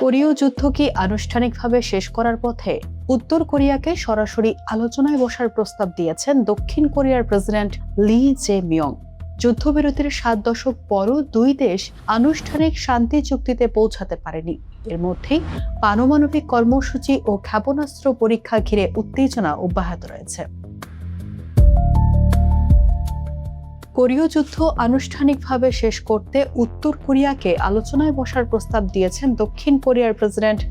কোরীয় যুদ্ধ কি আনুষ্ঠানিকভাবে শেষ করার পথে? উত্তর কোরিয়াকে সরাসরি আলোচনায় বসার প্রস্তাব দিয়েছেন দক্ষিণ কোরিয়ার প্রেসিডেন্ট লি জে মিয়ং। যুদ্ধবিরতির 7 দশক পরও দুই দেশ আনুষ্ঠানিক শান্তি চুক্তিতে পৌঁছাতে পারেনি। এর মধ্যেই পারমাণবিক কর্মসূচি ও ক্ষেপণাস্ত্র পরীক্ষা ঘিরে উত্তেজনা অব্যাহত রয়েছে। কোরীয় যুদ্ধ আনুষ্ঠানিকভাবে শেষ করতে উত্তর কোরিয়াকে আলোচনায় বসার প্রস্তাব দিয়েছেন দক্ষিণ কোরিয়ার প্রেসিডেন্ট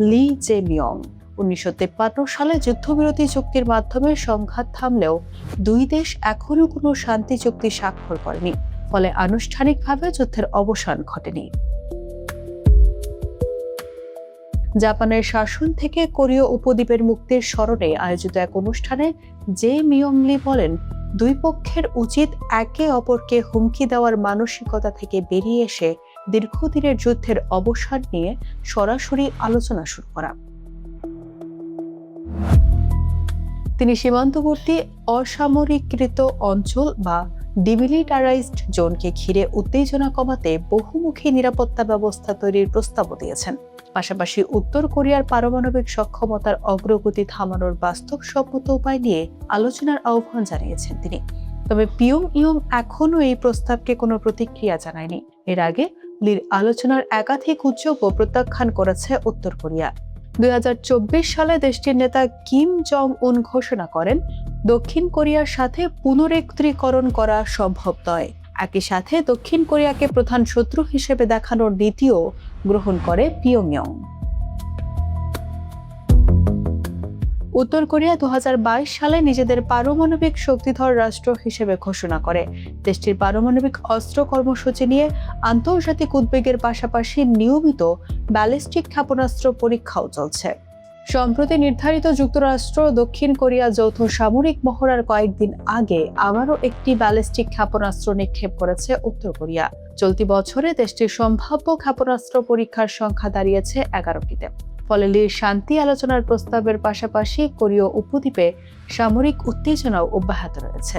লি জে মিয়ং। 1953 সালে যুদ্ধবিরতি চুক্তির মাধ্যমে সংঘাত থামলেও দুই দেশ এখনো কোনো শান্তি চুক্তি স্বাক্ষর করেনি, ফলে আনুষ্ঠানিকভাবে যুদ্ধের অবসান ঘটেনি। জাপানের শাসন থেকে কোরীয় উপদ্বীপের মুক্তির স্মরণে আয়োজিত এক অনুষ্ঠানে জে মিয়ং লি বলেন, দুই পক্ষের উচিত একে অপরকে হুমকি দেওয়ার মানসিকতা থেকে বেরিয়ে এসে দীর্ঘদিনের যুদ্ধের অবসান নিয়ে সরাসরি আলোচনা শুরু করা। তিনি সীমান্তবর্তী অসামরিকীকৃত অঞ্চল বা ডিমিলিটারাইজড জোনকে ঘিরে উত্তেজনা কমাতে বহুমুখী নিরাপত্তা ব্যবস্থা তৈরির প্রস্তাবও দিয়েছেন। পাশাপাশি উত্তর কোরিয়ার পারমাণবিক সক্ষমতার অগ্রগতি থামানোর বাস্তবসম্মত উপায় নিয়ে আলোচনার আহ্বান জানিয়েছেন তিনি। তবে পিয়ংইয়ং এখনও এই প্রস্তাবকে কোনো প্রতিক্রিয়া জানায়নি। এর আগে লির আলোচনার একাধিক উদ্যোগও প্রত্যাখ্যান করেছে উত্তর কোরিয়া। 2024 সালে দেশটির নেতা কিম জং উন ঘোষণা করেন, দক্ষিণ কোরিয়ার সাথে পুনরেকীকরণ করা সম্ভব নয়। একই সাথে দক্ষিণ কোরিয়াকে প্রধান শত্রু হিসেবে দেখানোর নীতিও গ্রহণ করে পিয়ংইয়ং। উত্তর কোরিয়া 2022 সালে নিজেদের পারমাণবিক শক্তিধর রাষ্ট্র হিসেবে ঘোষণা করে। দেশটির পারমাণবিক অস্ত্র কর্মসূচি নিয়ে আন্তর্জাতিক উদ্বেগের পাশাপাশি নিয়মিত ব্যালিস্টিক ক্ষেপণাস্ত্র পরীক্ষাও চলছে। সম্প্রতি নির্ধারিত যুক্তরাষ্ট্র দক্ষিণ কোরিয়া যৌথ সামরিক মহড়ার কয়েকদিন আগে আবারও একটি ব্যালিস্টিক ক্ষেপণাস্ত্র নিক্ষেপ করেছে উত্তর কোরিয়া। চলতি বছরে দেশটির সম্ভাব্য ক্ষেপণাস্ত্র পরীক্ষার সংখ্যা দাঁড়িয়েছে 11টিতে। ফলে লির শান্তি আলোচনার প্রস্তাবের পাশাপাশি কোরীয় উপদ্বীপে সামরিক উত্তেজনাও অব্যাহত রয়েছে।